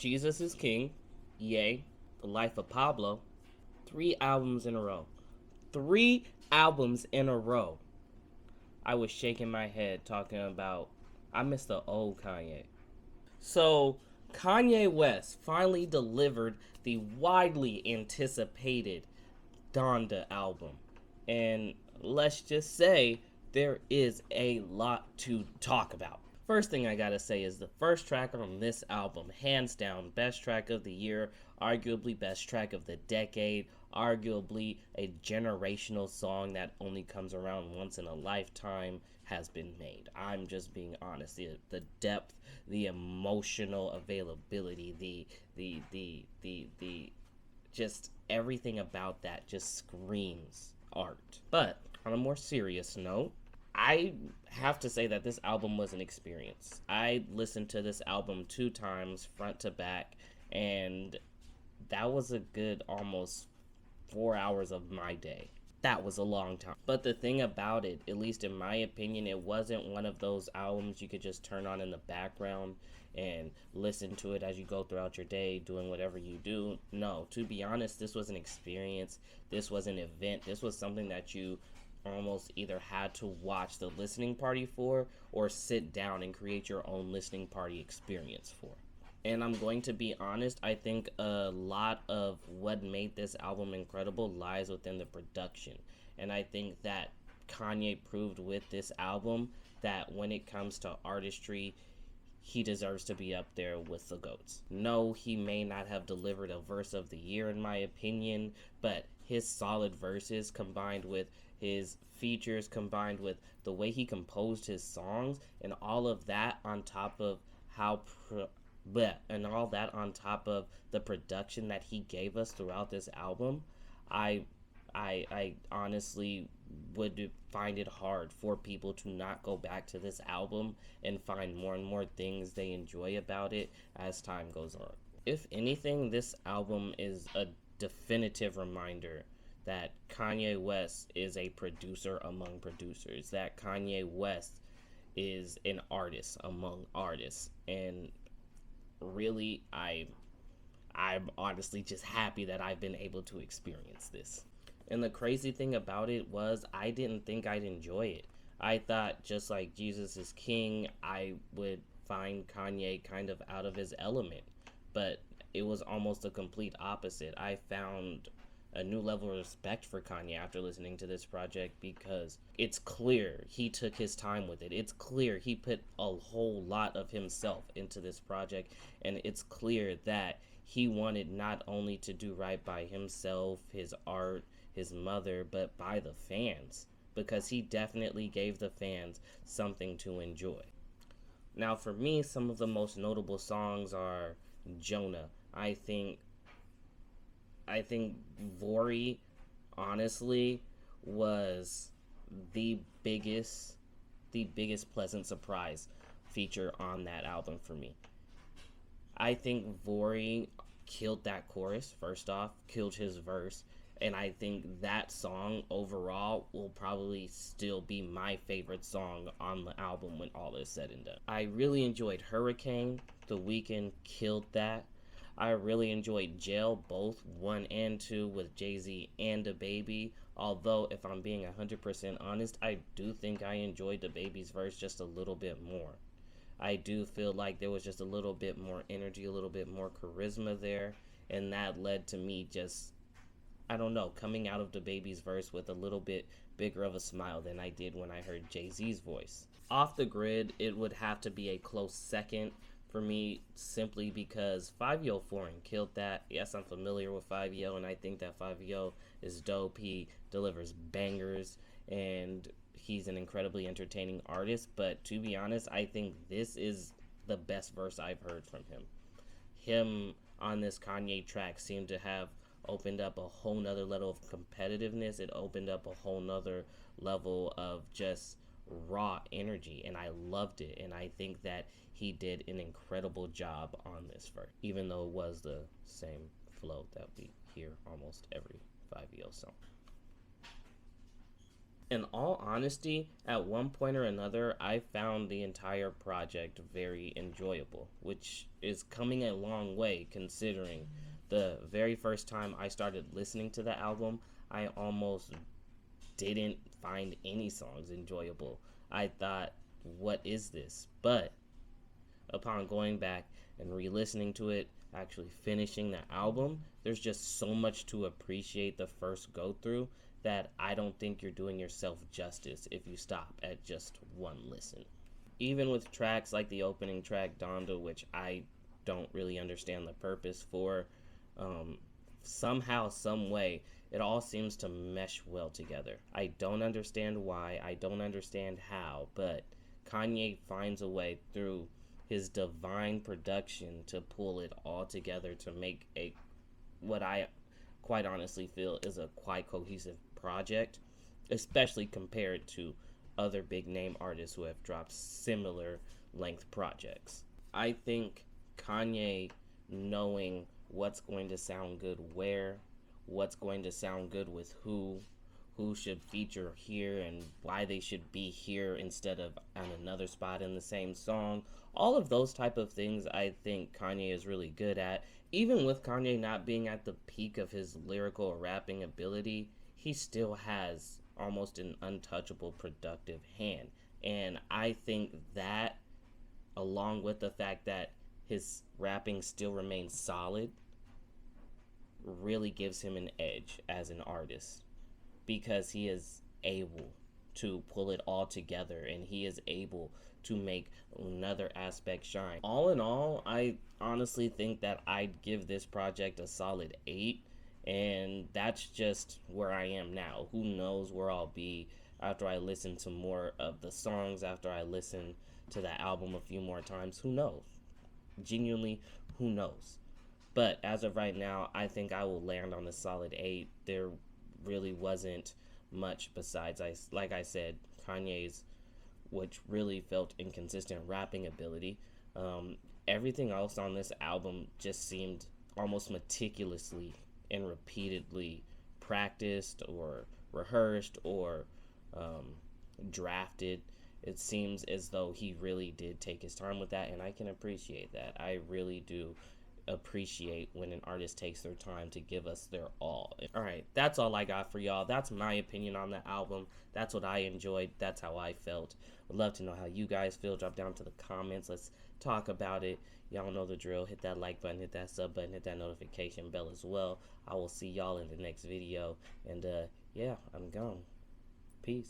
Jesus is King, Yay, The Life of Pablo, 3 albums in a row. 3 albums in a row. I was shaking my head talking about, I miss the old Kanye. So, Kanye West finally delivered the widely anticipated Donda album. And let's just say there is a lot to talk about. First thing I gotta say is the first track on this album, hands down, best track of the year, arguably best track of the decade, arguably a generational song that only comes around once in a lifetime, has been made. I'm just being honest. The depth, the emotional availability, the just everything about that just screams art. But on a more serious note, I have to say that this album was an experience. I listened to this album 2 times, front to back, and that was a good almost 4 hours of my day. That was a long time. But the thing about it, at least in my opinion, it wasn't one of those albums you could just turn on in the background and listen to it as you go throughout your day doing whatever you do. No, to be honest, this was an experience. This was an event. This was something that you almost either had to watch the listening party for or sit down and create your own listening party experience for. And I'm going to be honest, I think a lot of what made this album incredible lies within the production. And I think that Kanye proved with this album that when it comes to artistry, he deserves to be up there with the GOATs. No, he may not have delivered a verse of the year in my opinion, but his solid verses combined with his features, combined with the way he composed his songs, and all of that on top of on top of the production that he gave us throughout this album, I honestly would find it hard for people to not go back to this album and find more and more things they enjoy about it as time goes on. If anything, this album is a definitive reminder that Kanye West is a producer among producers, that Kanye West is an artist among artists, and really, I'm honestly just happy that I've been able to experience this. And the crazy thing about it was I didn't think I'd enjoy it. I thought just like Jesus is King, I would find Kanye kind of out of his element. But it was almost a complete opposite. I found a new level of respect for Kanye after listening to this project because it's clear he took his time with it. It's clear he put a whole lot of himself into this project, and it's clear that he wanted not only to do right by himself, his art, his mother, but by the fans, because he definitely gave the fans something to enjoy. Now for me, some of the most notable songs are Jonah. I think Vori, honestly, was the biggest pleasant surprise feature on that album for me. I think Vori killed that chorus, first off, killed his verse, and I think that song overall will probably still be my favorite song on the album when all is said and done. I really enjoyed Hurricane. The Weeknd killed that. I really enjoyed Jail, both 1 and 2 with Jay-Z and DaBaby. Although, if I'm being 100% honest, I do think I enjoyed DaBaby's verse just a little bit more. I do feel like there was just a little bit more energy, a little bit more charisma there. And that led to me just, I don't know, coming out of DaBaby's verse with a little bit bigger of a smile than I did when I heard Jay-Z's voice. Off the Grid, it would have to be a close second for me, simply because 5Yo Foreign killed that. Yes, I'm familiar with 5Yo, and I think that 5Yo is dope. He delivers bangers, and he's an incredibly entertaining artist. But to be honest, I think this is the best verse I've heard from him. Him on this Kanye track seemed to have opened up a whole nother level of competitiveness. It opened up a whole nother level of just raw energy, and I loved it. And I think that he did an incredible job on this verse, even though it was the same flow that we hear almost every 5Yo song. In all honesty, at one point or another, I found the entire project very enjoyable, which is coming a long way considering the very first time I started listening to the album, I almost didn't find any songs enjoyable. I thought, what is this? But upon going back and re-listening to it, actually finishing the album, there's just so much to appreciate the first go through that I don't think you're doing yourself justice if you stop at just one listen. Even with tracks like the opening track Donda, which I don't really understand the purpose for, somehow, some way, it all seems to mesh well together. I don't understand why, I don't understand how, but Kanye finds a way through his divine production to pull it all together to make a what I quite honestly feel is a quite cohesive project, especially compared to other big name artists who have dropped similar length projects. I think Kanye knowing what's going to sound good where, what's going to sound good with who should feature here and why they should be here instead of on another spot in the same song. All of those type of things I think Kanye is really good at. Even with Kanye not being at the peak of his lyrical or rapping ability, he still has almost an untouchable productive hand. And I think that, along with the fact that his rapping still remains solid, really gives him an edge as an artist, because he is able to pull it all together and he is able to make another aspect shine. All in all, I honestly think that I'd give this project a solid 8, and that's just where I am now. Who knows where I'll be after I listen to more of the songs, after I listen to the album a few more times. Who knows? Genuinely, who knows? But as of right now, I think I will land on a solid 8. There really wasn't much besides, like I said, Kanye's, which really felt inconsistent rapping ability. Everything else on this album just seemed almost meticulously and repeatedly practiced or rehearsed or drafted. It seems as though he really did take his time with that, and I can appreciate that. I really do appreciate when an artist takes their time to give us their all. Alright, that's all I got for y'all. That's my opinion on the album. That's what I enjoyed. That's how I felt. Would love to know how you guys feel. Drop down to the comments. Let's talk about it. Y'all know the drill. Hit that like button, hit that sub button, hit that notification bell as well. I will see y'all in the next video. And yeah, I'm gone. Peace.